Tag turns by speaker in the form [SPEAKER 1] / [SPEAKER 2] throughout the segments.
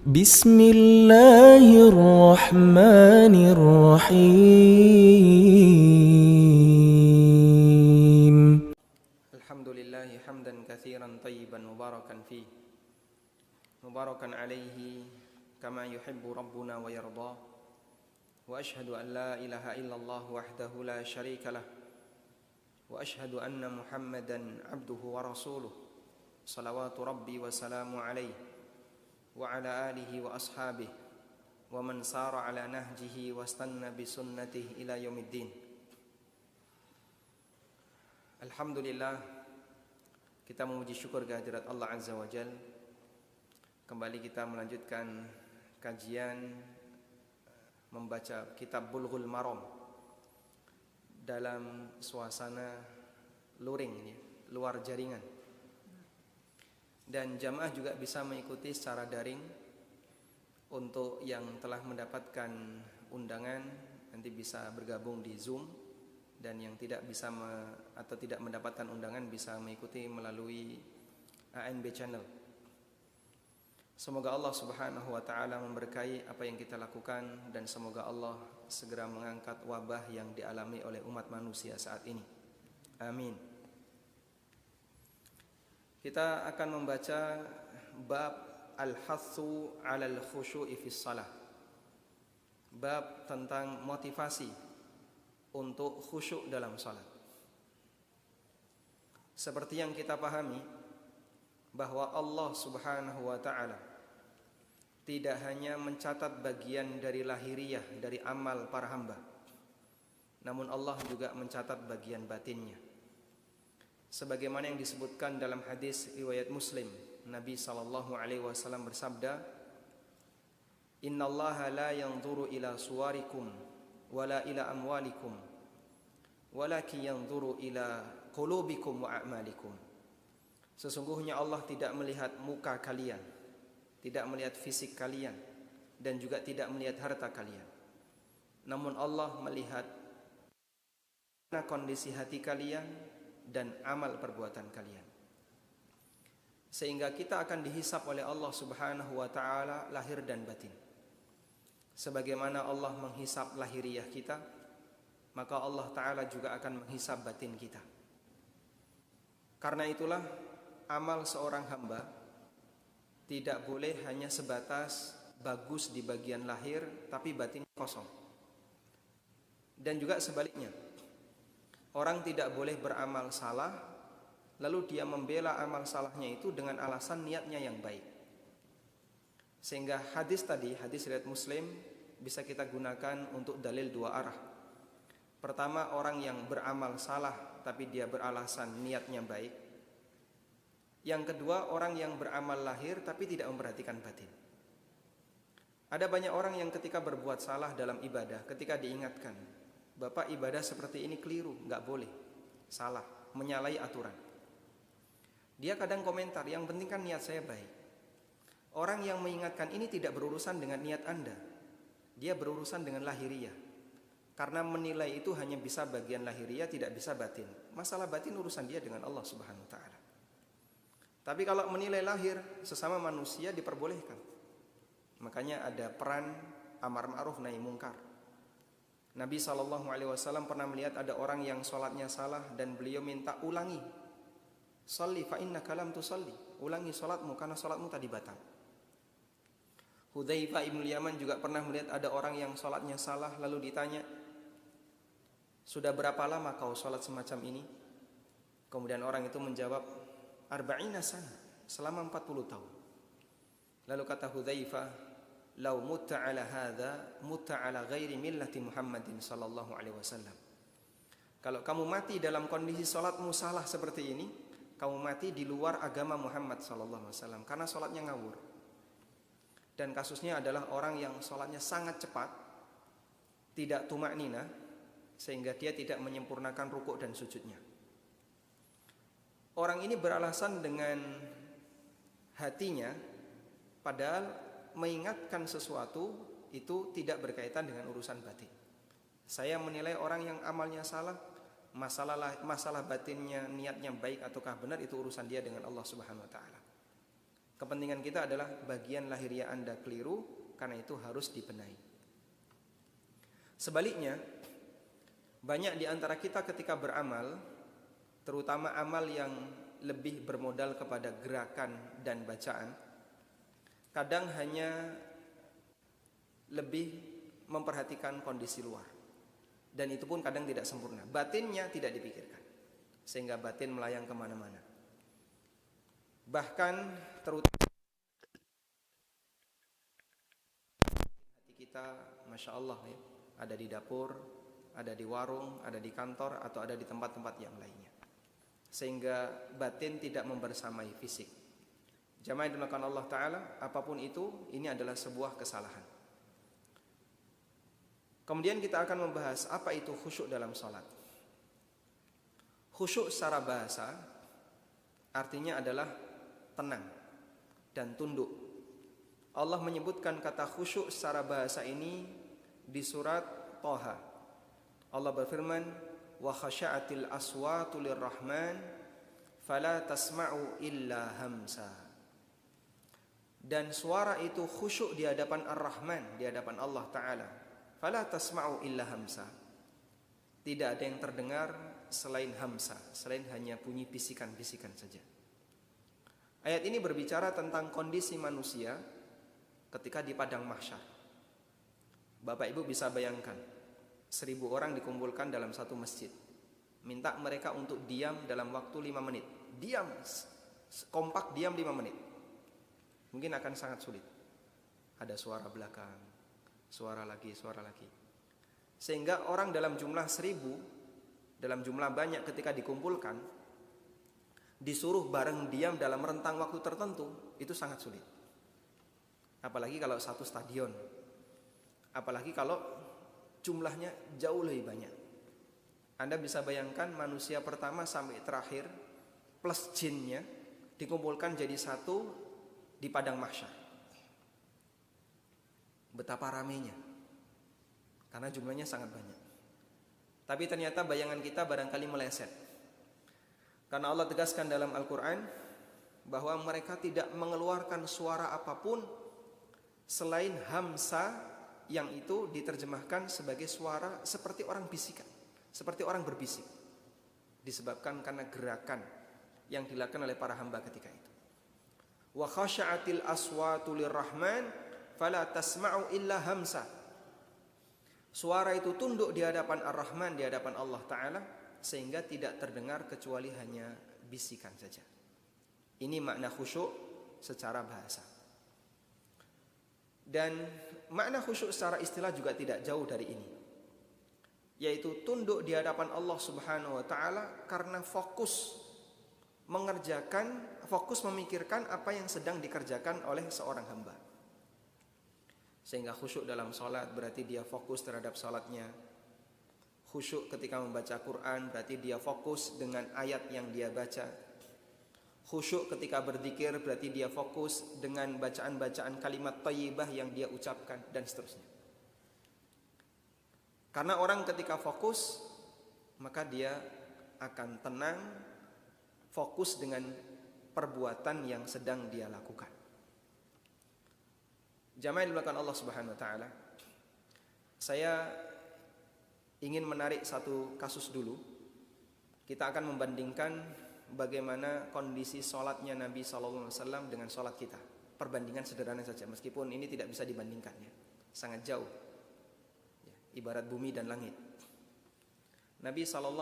[SPEAKER 1] بسم الله الرحمن الرحيم.
[SPEAKER 2] الحمد لله حمدا كثيرا طيبا مباركا فيه مباركا عليه كما يحب ربنا ويرضاه وأشهد أن لا إله إلا الله وحده لا شريك له وأشهد أن محمدا عبده ورسوله صلوات ربي وسلام عليه وعلى آله وأصحابه ومن سار على نهجه واستنى بسنته إلى يوم الدين. Alhamdulillah, kita memuji syukur kehadirat Allah Azza wa Jal. Kembali kita melanjutkan kajian membaca kitab Bulughul Maram dalam suasana luring, luar jaringan. Dan jamaah juga bisa mengikuti secara daring. Untuk yang telah mendapatkan undangan nanti bisa bergabung di Zoom, dan yang tidak bisa atau tidak mendapatkan undangan bisa mengikuti melalui ANB Channel. Semoga Allah Subhanahu wa taala memberkahi apa yang kita lakukan, dan semoga Allah segera mengangkat wabah yang dialami oleh umat manusia saat ini. Amin. Kita akan membaca bab al-hathu 'alal khusyu'i fis shalah. Bab tentang motivasi untuk khusyuk dalam salat. Seperti yang kita pahami bahwa Allah Subhanahu wa taala tidak hanya mencatat bagian dari lahiriah dari amal para hamba, namun Allah juga mencatat bagian batinnya. Sebagaimana yang disebutkan dalam hadis riwayat Muslim, Nabi sallallahu alaihi wasallam bersabda, "Innallaha la yanzuru ila suwarikum wala ila amwalikum, walakin yanzuru ila qulubikum wa a'malikum." Sesungguhnya Allah tidak melihat muka kalian, tidak melihat fisik kalian, dan juga tidak melihat harta kalian. Namun Allah melihat kondisi hati kalian dan amal perbuatan kalian. Sehingga kita akan dihisap oleh Allah Subhanahu wa taala lahir dan batin. Sebagaimana Allah menghisap lahiriah kita, maka Allah taala juga akan menghisap batin kita. Karena itulah amal seorang hamba tidak boleh hanya sebatas bagus di bagian lahir tapi batinnya kosong. Dan juga sebaliknya, orang tidak boleh beramal salah lalu dia membela amal salahnya itu dengan alasan niatnya yang baik. Sehingga hadis tadi, hadis riwayat Muslim, bisa kita gunakan untuk dalil dua arah. Pertama, orang yang beramal salah tapi dia beralasan niatnya baik. Yang kedua, orang yang beramal lahir tapi tidak memperhatikan batin. Ada banyak orang yang ketika berbuat salah dalam ibadah, ketika diingatkan, "Bapak, ibadah seperti ini keliru, gak boleh, salah, menyalahi aturan." Dia kadang komentar, "Yang penting kan niat saya baik." Orang yang mengingatkan ini tidak berurusan dengan niat Anda, dia berurusan dengan lahiriah. Karena menilai itu hanya bisa bagian lahiriah, tidak bisa batin. Masalah batin urusan dia dengan Allah Subhanahu wa taala. Tapi kalau menilai lahir sesama manusia diperbolehkan. Makanya ada peran amar ma'ruf nahi mungkar. Nabi SAW pernah melihat ada orang yang sholatnya salah dan beliau minta ulangi. "Sholli fa innaka lam tusalli." Ulangi sholatmu karena sholatmu tadi batal. Hudzaifah ibn Yaman juga pernah melihat ada orang yang sholatnya salah lalu ditanya, "Sudah berapa lama kau sholat semacam ini?" Kemudian orang itu menjawab, "Arba'ina sana," selama 40 tahun. Lalu kata Hudzaifah, "Lau mutta ala hadza mutta ala ghairi millati Muhammadin sallallahu alaihi wasallam." Kalau kamu mati dalam kondisi salatmu salah seperti ini, kamu mati di luar agama Muhammad sallallahu alaihi wasallam karena salatnya ngawur. Dan kasusnya adalah orang yang salatnya sangat cepat, tidak tumaknina, sehingga dia tidak menyempurnakan rukuk dan sujudnya. Orang ini beralasan dengan hatinya, padahal mengingatkan sesuatu itu tidak berkaitan dengan urusan batin. Saya menilai orang yang amalnya salah, masalah batinnya, niatnya baik ataukah benar, itu urusan dia dengan Allah Subhanahu wa taala. Kepentingan kita adalah bagian lahiriah Anda keliru, karena itu harus dibenahi. Sebaliknya, banyak di antara kita ketika beramal, terutama amal yang lebih bermodal kepada gerakan dan bacaan, kadang hanya lebih memperhatikan kondisi luar. Dan itu pun kadang tidak sempurna. Batinnya tidak dipikirkan, sehingga batin melayang kemana-mana. Bahkan terutama hati kita, Masya Allah ya, ada di dapur, ada di warung, ada di kantor, atau ada di tempat-tempat yang lainnya, sehingga batin tidak membersamai fisik. Jamaah yang dimuliakan Allah Ta'ala, apapun itu, ini adalah sebuah kesalahan. Kemudian kita akan membahas apa itu khusyuk dalam sholat. Khusyuk secara bahasa artinya adalah tenang dan tunduk. Allah menyebutkan kata khusyuk secara bahasa ini di surat Thaha. Allah berfirman, wa khasya'atil aswatu lirrahman fala tasma'u illa hamsa. Dan suara itu khusyuk di hadapan Ar-Rahman, di hadapan Allah Ta'ala. Fala tasma'u illa hamsa. Tidak ada yang terdengar selain hamsa, selain hanya bunyi bisikan-bisikan saja. Ayat ini berbicara tentang kondisi manusia ketika di padang mahsyar. Bapak Ibu bisa bayangkan, 1000 orang dikumpulkan dalam satu masjid. Minta mereka untuk diam dalam waktu 5 menit. Diam, kompak diam 5 menit. Mungkin akan sangat sulit. Ada suara belakang, suara lagi. Sehingga orang dalam jumlah 1000, dalam jumlah banyak ketika dikumpulkan, disuruh bareng diam dalam rentang waktu tertentu, itu sangat sulit. Apalagi kalau satu stadion, apalagi kalau jumlahnya jauh lebih banyak. Anda bisa bayangkan manusia pertama sampai terakhir plus jinnya dikumpulkan jadi satu di padang mahsyar. Betapa ramainya, karena jumlahnya sangat banyak. Tapi ternyata bayangan kita barangkali meleset, karena Allah tegaskan dalam Al-Quran bahwa mereka tidak mengeluarkan suara apapun selain hamsa, yang itu diterjemahkan sebagai suara seperti orang bisikan, seperti orang berbisik, disebabkan karena gerakan yang dilakukan oleh para hamba ketika itu. Wa khasya'atil aswatu lirrahman fala tasma'u illa hamsa. Suara itu tunduk di hadapan Ar-Rahman, di hadapan Allah Ta'ala, sehingga tidak terdengar kecuali hanya bisikan saja. Ini makna khusyuk secara bahasa. Dan makna khusyuk secara istilah juga tidak jauh dari ini, yaitu tunduk di hadapan Allah Subhanahu wa Ta'ala karena fokus mengerjakan, fokus memikirkan apa yang sedang dikerjakan oleh seorang hamba. Sehingga khusyuk dalam sholat berarti dia fokus terhadap sholatnya. Khusyuk ketika membaca Quran berarti dia fokus dengan ayat yang dia baca. Khusyuk ketika berzikir berarti dia fokus dengan bacaan-bacaan kalimat thayyibah yang dia ucapkan, dan seterusnya. Karena orang ketika fokus, maka dia akan tenang, fokus dengan perbuatan yang sedang dia lakukan. Jamaah yang dimuliakan Allah Subhanahu wa Ta'ala, saya ingin menarik satu kasus dulu. Kita akan membandingkan bagaimana kondisi sholatnya Nabi SAW dengan sholat kita. Perbandingan sederhana saja, meskipun ini tidak bisa dibandingkan ya, sangat jauh ya, ibarat bumi dan langit. Nabi SAW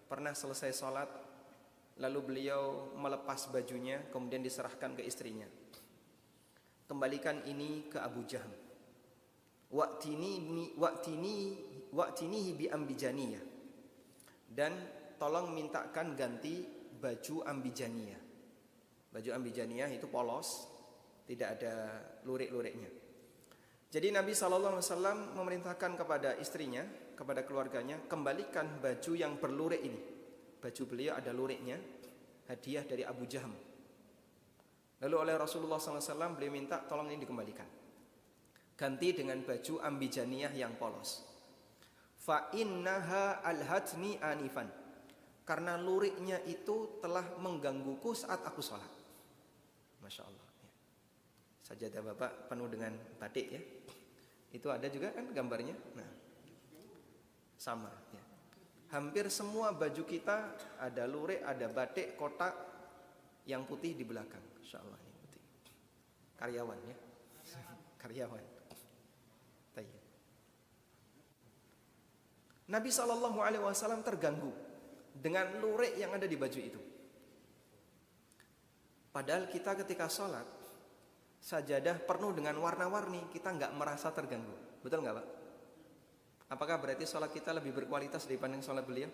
[SPEAKER 2] pernah selesai sholat, lalu beliau melepas bajunya, kemudian diserahkan ke istrinya. Kembalikan ini ke Abu Jahm. Wa'tinihi bi ambijaniyah. Dan tolong mintakan ganti baju ambijaniyah. Baju ambijaniyah itu polos, tidak ada lurik-luriknya. Jadi Nabi SAW memerintahkan kepada istrinya, kepada keluarganya, kembalikan baju yang berlurik ini. Baju beliau ada luriknya, hadiah dari Abu Jahm. Lalu oleh Rasulullah SAW beliau minta tolong ini dikembalikan, ganti dengan baju ambijaniyah yang polos. Fa innaha alhatni anifan, karena luriknya itu telah menggangguku saat aku sholat. Masya Allah. Ya. Sajadah Bapak penuh dengan batik ya. Itu ada juga kan gambarnya. Nah, sama ya. Hampir semua baju kita ada lurik, ada batik, kotak, yang putih di belakang. Insya Allah ini putih. Karyawan ya. Karyawan. Tayyib. Nabi SAW terganggu dengan lurik yang ada di baju itu. Padahal kita ketika sholat, sajadah penuh dengan warna-warni, kita nggak merasa terganggu. Betul nggak Pak? Apakah berarti sholat kita lebih berkualitas dibanding sholat beliau?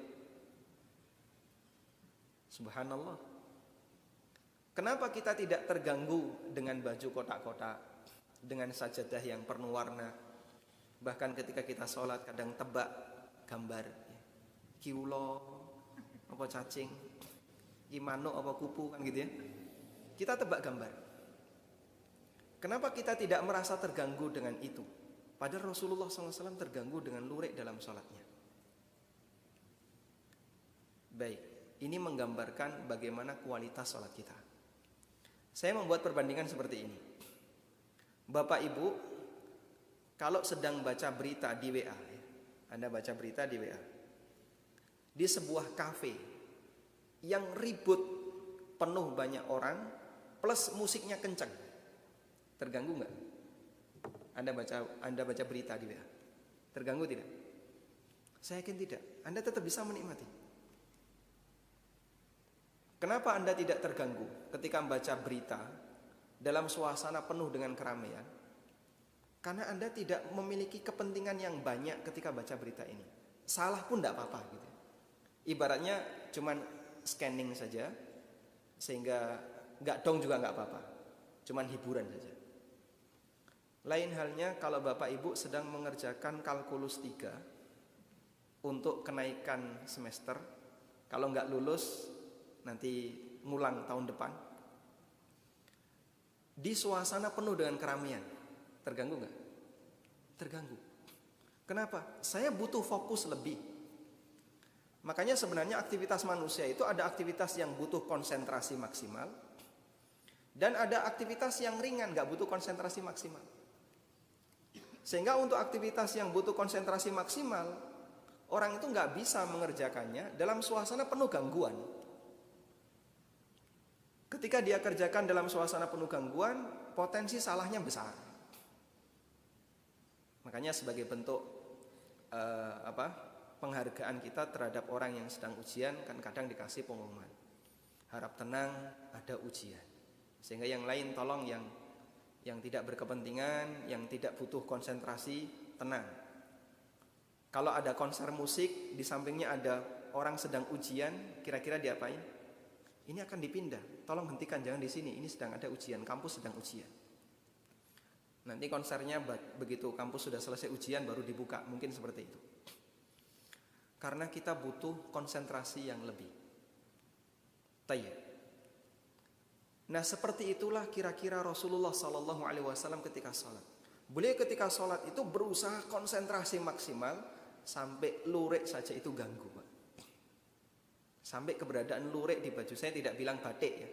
[SPEAKER 2] Subhanallah. Kenapa kita tidak terganggu dengan baju kotak-kotak, dengan sajadah yang penuh warna? Bahkan ketika kita sholat kadang tebak gambar kiulo, apa cacing, imano, apa kupu kan gitu ya. Kita tebak gambar. Kenapa kita tidak merasa terganggu dengan itu? Padahal Rasulullah SAW terganggu dengan lurik dalam sholatnya. Baik, ini menggambarkan bagaimana kualitas sholat kita. Saya membuat perbandingan seperti ini. Bapak Ibu, kalau sedang baca berita di WA, Anda baca berita di WA, di sebuah kafe yang ribut, penuh banyak orang, plus musiknya kencang, terganggu nggak? Anda baca berita di WA, terganggu tidak? Saya yakin tidak. Anda tetap bisa menikmati. Kenapa Anda tidak terganggu ketika membaca berita dalam suasana penuh dengan keramaian? Karena Anda tidak memiliki kepentingan yang banyak ketika baca berita ini. Salah pun tidak apa-apa gitu. Ibaratnya cuman scanning saja, sehingga nggak dong juga nggak apa-apa. Cuman hiburan saja. Lain halnya kalau Bapak Ibu sedang mengerjakan kalkulus 3 untuk kenaikan semester. Kalau nggak lulus nanti ngulang tahun depan. Di suasana penuh dengan keramaian, terganggu nggak? Terganggu. Kenapa? Saya butuh fokus lebih. Makanya sebenarnya aktivitas manusia itu ada aktivitas yang butuh konsentrasi maksimal, dan ada aktivitas yang ringan, nggak butuh konsentrasi maksimal. Sehingga untuk aktivitas yang butuh konsentrasi maksimal, orang itu nggak bisa mengerjakannya dalam suasana penuh gangguan. Ketika dia kerjakan dalam suasana penuh gangguan, potensi salahnya besar. Makanya sebagai bentuk penghargaan kita terhadap orang yang sedang ujian, kan kadang dikasih pengumuman, harap tenang, ada ujian. Sehingga yang lain tolong yang tidak berkepentingan, yang tidak butuh konsentrasi, tenang. Kalau ada konser musik, di sampingnya ada orang sedang ujian, kira-kira diapain? Ini akan dipindah, tolong hentikan, jangan di sini, ini sedang ada ujian, kampus sedang ujian. Nanti konsernya begitu kampus sudah selesai ujian baru dibuka, mungkin seperti itu. Karena kita butuh konsentrasi yang lebih. Tayyib. Nah seperti itulah kira-kira Rasulullah SAW ketika sholat. Beliau ketika sholat itu berusaha konsentrasi maksimal sampai lurik saja itu ganggu, Pak. Sampai keberadaan lurik di baju. Saya tidak bilang batik ya,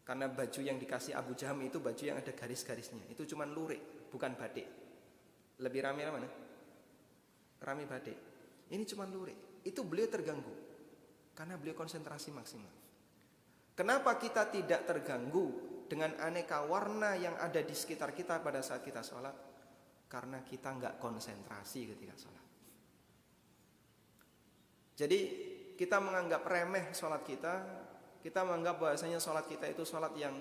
[SPEAKER 2] karena baju yang dikasih Abu Jaham itu baju yang ada garis-garisnya. Itu cuma lurik, bukan batik. Lebih ramai mana? Ramai batik. Ini cuma lurik. Itu beliau terganggu karena beliau konsentrasi maksimal. Kenapa kita tidak terganggu dengan aneka warna yang ada di sekitar kita pada saat kita sholat? Karena kita nggak konsentrasi ketika sholat. Jadi kita menganggap remeh sholat kita. Kita menganggap bahwasanya sholat kita itu sholat yang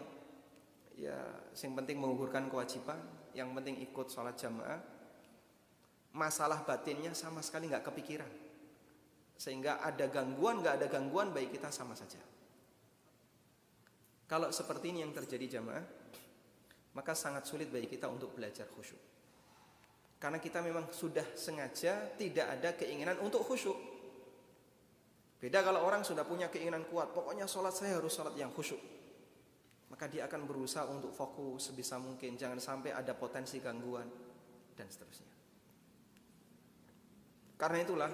[SPEAKER 2] yang penting menggugurkan kewajiban, yang penting ikut sholat jamaah. Masalah batinnya sama sekali nggak kepikiran. Sehingga ada gangguan, nggak ada gangguan, bagi kita sama saja. Kalau seperti ini yang terjadi jamaah, maka sangat sulit bagi kita untuk belajar khusyuk. Karena kita memang sudah sengaja tidak ada keinginan untuk khusyuk. Beda kalau orang sudah punya keinginan kuat, pokoknya sholat saya harus sholat yang khusyuk. Maka dia akan berusaha untuk fokus sebisa mungkin, jangan sampai ada potensi gangguan, dan seterusnya. Karena itulah,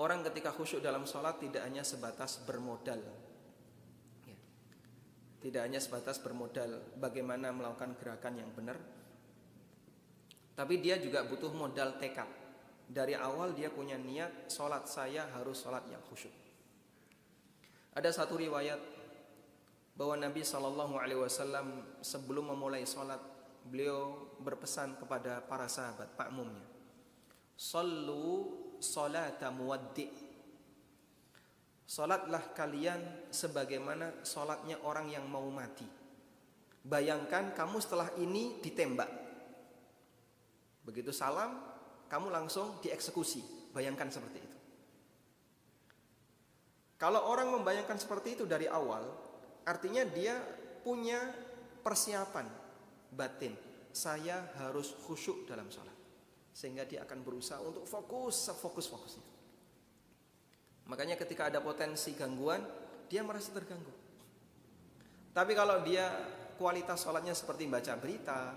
[SPEAKER 2] orang ketika khusyuk dalam sholat tidak hanya sebatas bermodal. Tidak hanya sebatas bermodal bagaimana melakukan gerakan yang benar, tapi dia juga butuh modal tekad. Dari awal dia punya niat, sholat saya harus sholat yang khusyuk. Ada satu riwayat bahwa Nabi SAW sebelum memulai sholat, beliau berpesan kepada para sahabat, makmumnya, Sallu sholata muwaddi'. Sholatlah kalian sebagaimana sholatnya orang yang mau mati. Bayangkan kamu setelah ini ditembak. Begitu salam, kamu langsung dieksekusi. Bayangkan seperti itu. Kalau orang membayangkan seperti itu dari awal, artinya dia punya persiapan batin. Saya harus khusyuk dalam sholat. Sehingga dia akan berusaha untuk fokus-fokusnya. Makanya ketika ada potensi gangguan, dia merasa terganggu. Tapi kalau dia kualitas sholatnya seperti baca berita,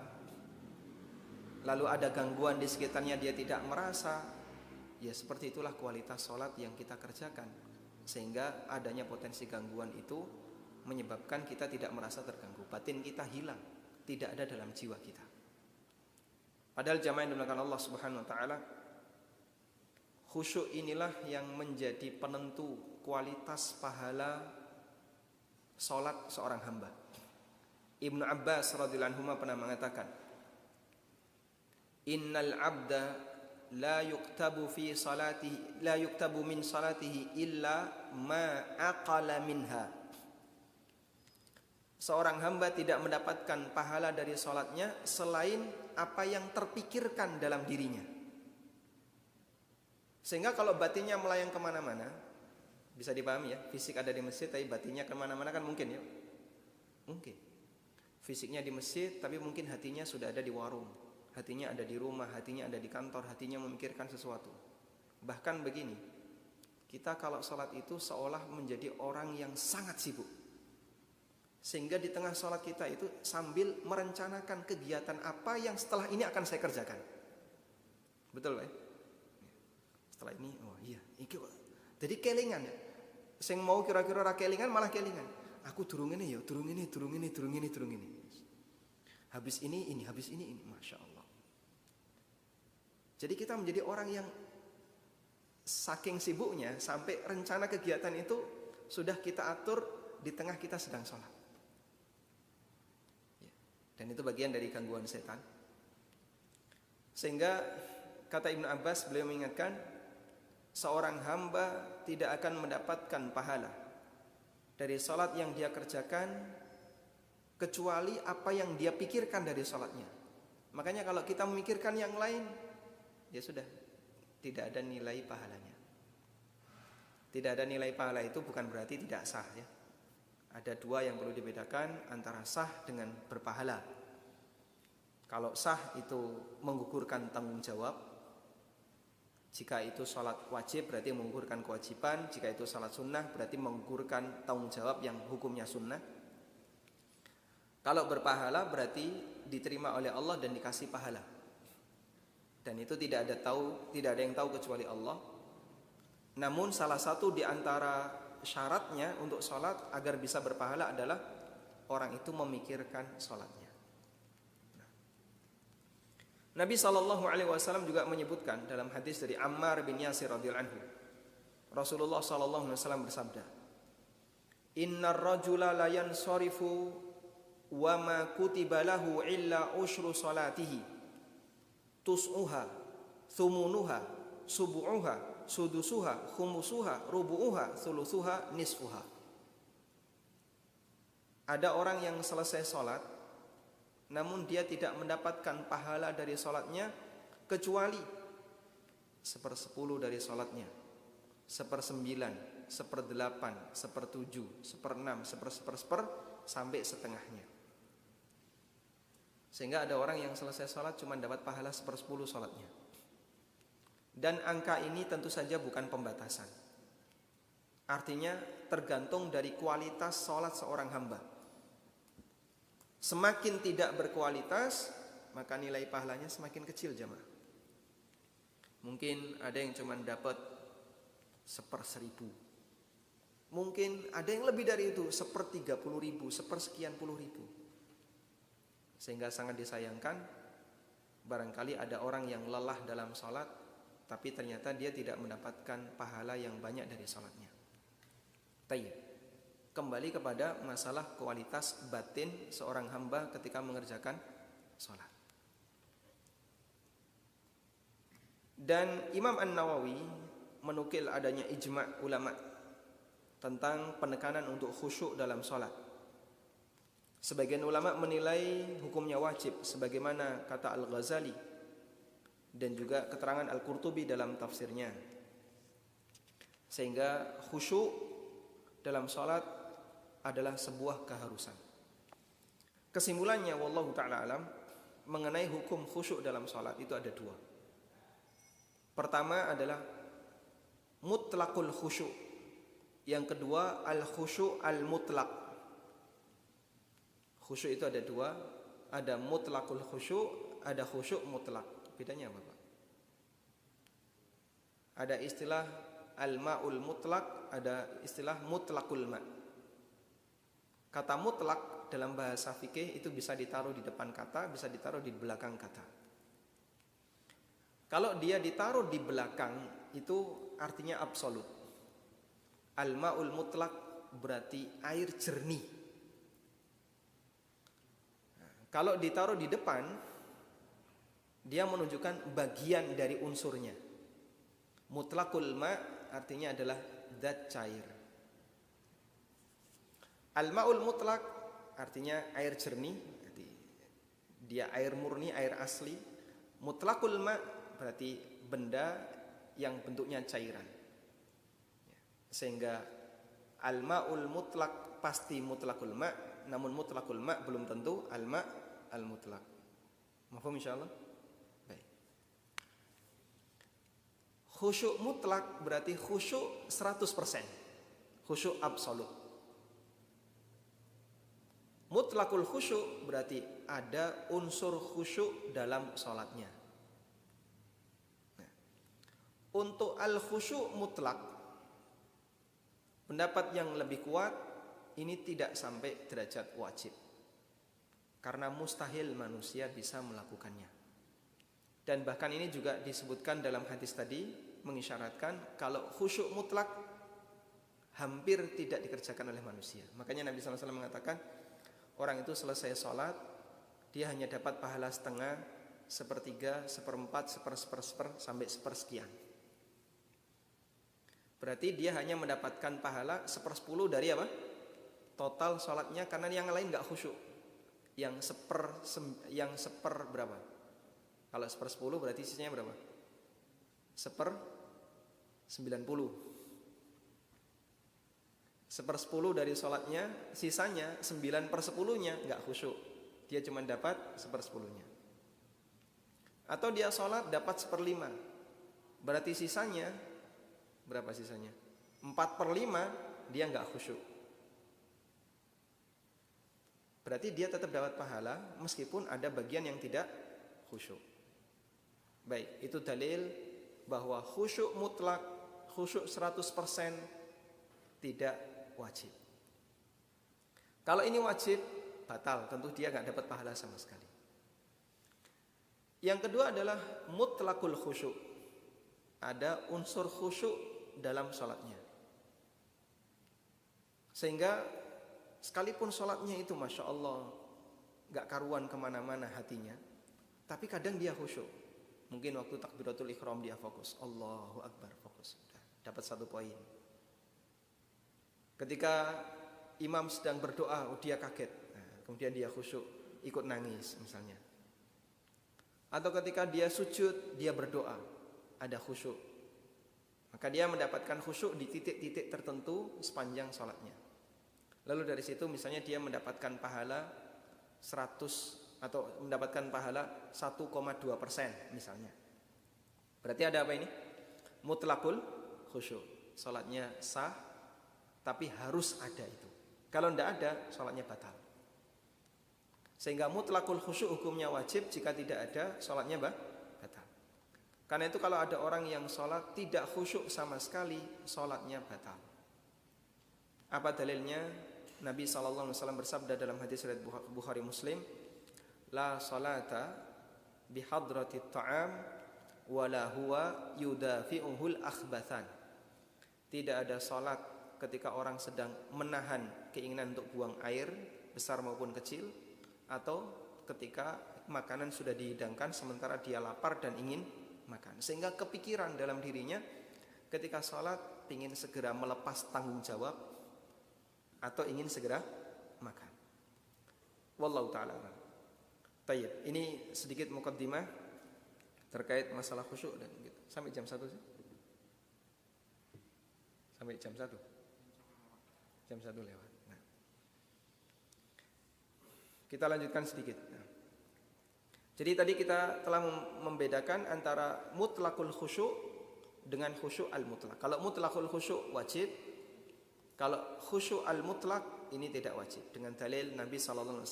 [SPEAKER 2] lalu ada gangguan di sekitarnya dia tidak merasa, ya seperti itulah kualitas sholat yang kita kerjakan. Sehingga adanya potensi gangguan itu menyebabkan kita tidak merasa terganggu. Batin kita hilang, tidak ada dalam jiwa kita. Padahal jamaah yang dimuliakan Allah Subhanahu wa taala, khusyuk inilah yang menjadi penentu kualitas pahala sholat seorang hamba. Ibnu Abbas radhiyallahu anhu pernah mengatakan, Innal abda la yuktabu min salatihi illa ma aqala minha. Seorang hamba tidak mendapatkan pahala dari sholatnya selain apa yang terpikirkan dalam dirinya. Sehingga kalau batinnya melayang kemana-mana, bisa dipahami ya, fisik ada di masjid tapi batinnya kemana-mana kan mungkin ya. Mungkin fisiknya di masjid tapi mungkin hatinya sudah ada di warung, hatinya ada di rumah, hatinya ada di kantor, hatinya memikirkan sesuatu. Bahkan begini, kita kalau sholat itu seolah menjadi orang yang sangat sibuk, sehingga di tengah sholat kita itu sambil merencanakan kegiatan apa yang setelah ini akan saya kerjakan. Betul Pak? Setelah ini, oh iya, jadi kelingan ya. Sing mau kira-kira ra kelingan malah kelingan. Aku durung ini ya, durung ini. Habis ini, Masya Allah. Jadi kita menjadi orang yang saking sibuknya sampai rencana kegiatan itu sudah kita atur di tengah kita sedang sholat. Dan itu bagian dari gangguan setan. Sehingga kata Ibnu Abbas, beliau mengingatkan, seorang hamba tidak akan mendapatkan pahala dari sholat yang dia kerjakan kecuali apa yang dia pikirkan dari sholatnya. Makanya kalau kita memikirkan yang lain, ya sudah, tidak ada nilai pahalanya. Tidak ada nilai pahala itu bukan berarti tidak sah ya. Ada dua yang perlu dibedakan antara sah dengan berpahala. Kalau sah itu menggugurkan tanggung jawab. Jika itu sholat wajib berarti menggugurkan kewajiban. Jika itu sholat sunnah berarti menggugurkan tanggung jawab yang hukumnya sunnah. Kalau berpahala berarti diterima oleh Allah dan dikasih pahala. Dan itu tidak ada yang tahu kecuali Allah. Namun salah satu di antara syaratnya untuk sholat agar bisa berpahala adalah orang itu memikirkan sholatnya. Nabi SAW juga menyebutkan dalam hadis dari Ammar bin Yasir radhiyallahu anhu, Rasulullah SAW bersabda, Innar rajula la yansarifu wa ma kutiba lahu illa ushru salatihi tus'uha thumunuha subu'uha sudusuha khumusuha rubu'uha thuluthuha nisfuha. Ada orang yang selesai sholat namun dia tidak mendapatkan pahala dari sholatnya kecuali 1/10 dari sholatnya, 1/9, 1/8, 1/7, 1/6, 1/10 sampai setengahnya. Sehingga ada orang yang selesai sholat cuma dapat pahala 1/10 sholatnya. Dan angka ini tentu saja bukan pembatasan. Artinya tergantung dari kualitas sholat seorang hamba. Semakin tidak berkualitas, maka nilai pahalanya semakin kecil jamaah. Mungkin ada yang cuma dapat 1/1000. Mungkin ada yang lebih dari itu, 1/30.000, sepersekian puluh ribu. Sehingga sangat disayangkan, barangkali ada orang yang lelah dalam sholat, tapi ternyata dia tidak mendapatkan pahala yang banyak dari sholatnya. Tayyib. Kembali kepada masalah kualitas batin seorang hamba ketika mengerjakan sholat. Dan Imam An-Nawawi menukil adanya ijma' ulama tentang penekanan untuk khusyuk dalam sholat. Sebagian ulama menilai hukumnya wajib, sebagaimana kata Al-Ghazali dan juga keterangan Al-Qurtubi dalam tafsirnya. Sehingga khusyuk dalam sholat adalah sebuah keharusan. Kesimpulannya, wallahu ta'ala alam, mengenai hukum khusyuk dalam sholat itu ada dua. Pertama adalah mutlaqul khusyuk. Yang kedua al-khusyuk al-mutlaq. Khusyuk itu ada dua, ada mutlaqul khusyuk, ada khusyuk mutlaq. Bedanya apa, Pak? Ada istilah al-ma'ul mutlaq, ada istilah mutlaqul ma'. Kata mutlaq dalam bahasa fikih itu bisa ditaruh di depan kata, bisa ditaruh di belakang kata. Kalau dia ditaruh di belakang itu artinya absolut. Al-ma'ul mutlaq berarti air jernih. Kalau ditaruh di depan, dia menunjukkan bagian dari unsurnya. Mutlaqul ma' artinya adalah zat cair. Al-ma'ul mutlaq artinya air jernih, berarti dia air murni, air asli. Mutlaqul ma' berarti benda yang bentuknya cairan. Sehingga al-ma'ul mutlaq pasti mutlaqul ma', namun mutlaqul ma' belum tentu al-ma' al-mutlaq. Mafhum insyaallah? Baik. Khusyuk mutlak berarti khusyuk 100%. Khusyuk absolut. Mutlakul khusyuk berarti ada unsur khusyuk dalam sholatnya. Nah, untuk al-khusyuk mutlak, pendapat yang lebih kuat ini tidak sampai derajat wajib. Karena mustahil manusia bisa melakukannya. Dan bahkan ini juga disebutkan dalam hadis tadi, mengisyaratkan kalau khusyuk mutlak hampir tidak dikerjakan oleh manusia. Makanya Nabi SAW mengatakan, orang itu selesai sholat, dia hanya dapat pahala setengah, sepertiga, seperempat, seper, sampai sepersekian. Berarti dia hanya mendapatkan pahala 1/10 dari apa? Total sholatnya, karena yang lain gak khusyuk. Yang seper berapa? Kalau 1/10 berarti sisanya berapa? 90. 1/10 dari sholatnya, sisanya 9/10-nya nggak khusyuk. Dia cuma dapat 1/10-nya. Atau dia sholat dapat 1/5, berarti sisanya berapa sisanya? 4/5 dia nggak khusyuk. Berarti dia tetap dapat pahala meskipun ada bagian yang tidak khusyuk. Baik, itu dalil bahwa khusyuk mutlak, khusyuk 100% tidak wajib. Kalau ini wajib, batal, tentu dia gak dapat pahala sama sekali. Yang kedua adalah mutlakul khusyuk. Ada unsur khusyuk dalam sholatnya. Sehingga sekalipun sholatnya itu Masya Allah gak karuan kemana-mana hatinya, tapi kadang dia khusyuk. Mungkin waktu takbiratul ihram dia fokus, Allahu Akbar, fokus, dapat 1 poin. Ketika imam sedang berdoa, dia kaget, kemudian dia khusyuk, ikut nangis misalnya. Atau ketika dia sujud, dia berdoa, ada khusyuk. Maka dia mendapatkan khusyuk di titik-titik tertentu sepanjang sholatnya. Lalu dari situ misalnya dia mendapatkan pahala 100 atau mendapatkan pahala 1,2% misalnya. Berarti ada apa ini? Mutlakul khusyuk. Sholatnya sah, tapi harus ada itu. Kalau tidak ada, sholatnya batal. Sehingga mutlakul khusyuk hukumnya wajib, jika tidak ada, sholatnya batal. Karena itu kalau ada orang yang sholat tidak khusyuk sama sekali, sholatnya batal. Apa dalilnya? Nabi SAW bersabda dalam hadis riwayat Bukhari Muslim, la salata bihadrati ta'am wala huwa yudafi'uhul akhbathan. Tidak ada salat ketika orang sedang menahan keinginan untuk buang air besar maupun kecil, atau ketika makanan sudah dihidangkan sementara dia lapar dan ingin makan, sehingga kepikiran dalam dirinya ketika salat ingin segera melepas tanggung jawab atau ingin segera makan. Wallahu ta'ala a'lam. Baik, ini sedikit muqaddimah terkait masalah khusyuk dan gitu. Sampai jam 1 sih? Sampai jam 1. Jam 1 lewat. Nah. Kita lanjutkan sedikit. Nah. Jadi tadi kita telah membedakan antara mutlaqul khusyuk dengan khusyuk al-mutlaq. Kalau mutlaqul khusyuk wajib, kalau khusyuk al-mutlaq ini tidak wajib. Dengan dalil Nabi SAW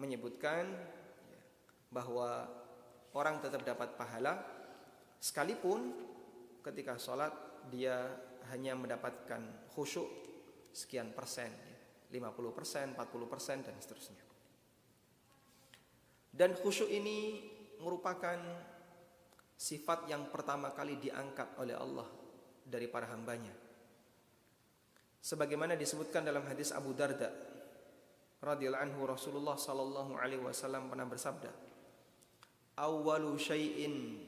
[SPEAKER 2] menyebutkan bahwa orang tetap dapat pahala sekalipun ketika sholat dia hanya mendapatkan khusyuk sekian persen, 50%, 40% dan seterusnya. Dan khusyuk ini merupakan sifat yang pertama kali diangkat oleh Allah dari para hambanya. Sebagaimana disebutkan dalam hadis Abu Darda radhiyallahu anhu, Rasulullah sallallahu alaihi wasallam pernah bersabda, awwalu syai'in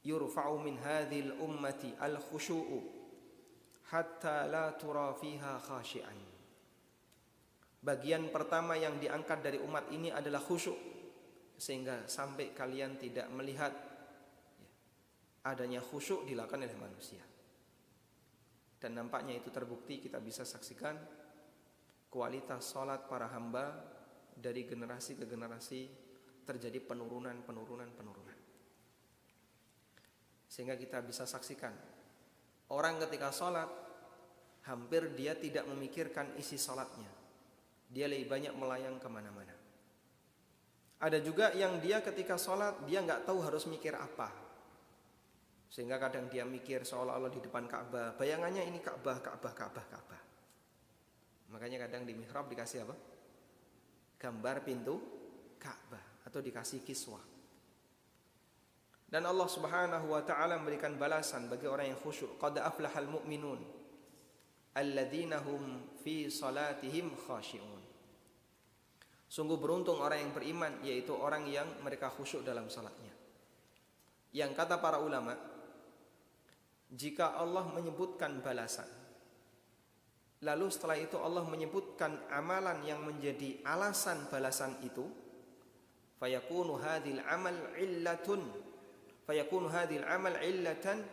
[SPEAKER 2] yurfa'u min hadhil ummati al-khusyu'u hatta la tura fiha khashi'an. Bagian pertama yang diangkat dari umat ini adalah khusyuk, sehingga sampai kalian tidak melihat adanya khusyuk dilakukan oleh manusia. Dan nampaknya itu terbukti, kita bisa saksikan kualitas sholat para hamba dari generasi ke generasi terjadi penurunan. Sehingga kita bisa saksikan orang ketika sholat hampir dia tidak memikirkan isi sholatnya, dia lebih banyak melayang kemana-mana. Ada juga yang dia ketika sholat dia nggak tahu harus mikir apa, sehingga kadang dia mikir seolah-olah di depan Ka'bah, bayangannya ini Ka'bah. Makanya kadang di mihrab dikasih apa? Gambar pintu Ka'bah atau dikasih kiswah. Dan Allah Subhanahu wa taala memberikan balasan bagi orang yang khusyuk. Qad aflahal mu'minun alladzina hum fi salatihim khashi'un. Sungguh beruntung orang yang beriman, yaitu orang yang mereka khusyuk dalam salatnya. Yang kata para ulama, jika Allah menyebutkan balasan, lalu setelah itu Allah menyebutkan amalan yang menjadi alasan balasan itu, fayakunu hadhil amal illatan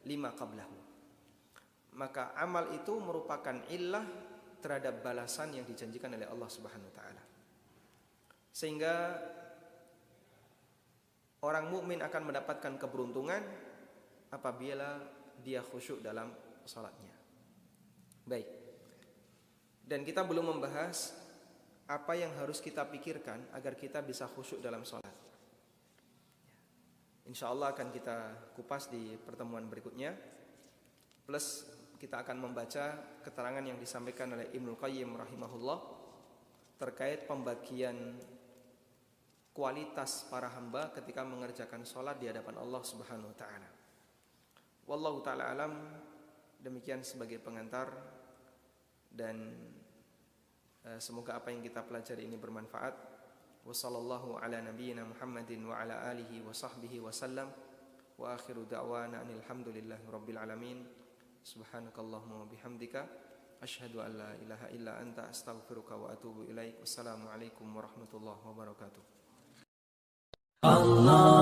[SPEAKER 2] lima qablahu. Maka amal itu merupakan illah terhadap balasan yang dijanjikan oleh Allah Subhanahu wa taala. Sehingga orang mukmin akan mendapatkan keberuntungan apabila dia khusyuk dalam salatnya. Baik. Dan kita belum membahas apa yang harus kita pikirkan agar kita bisa khusyuk dalam salat. InsyaAllah akan kita kupas di pertemuan berikutnya. Plus kita akan membaca keterangan yang disampaikan oleh Ibnul Qayyim rahimahullah terkait pembagian kualitas para hamba ketika mengerjakan sholat di hadapan Allah Subhanahu wa ta'ala. Wallahu ta'ala alam. Demikian sebagai pengantar, dan semoga apa yang kita pelajari ini bermanfaat. Wassallallahu ala nabiyyina Muhammadin wa ala alihi wa sahbihi wa sallam. Wa akhiru da'wana alhamdulillahi rabbil alamin. Subhanakallahumma wa bihamdika asyhadu an la ilaha illa anta astaghfiruka wa atubu ilaik. Wassalamualaikum warahmatullahi wabarakatuh. Allah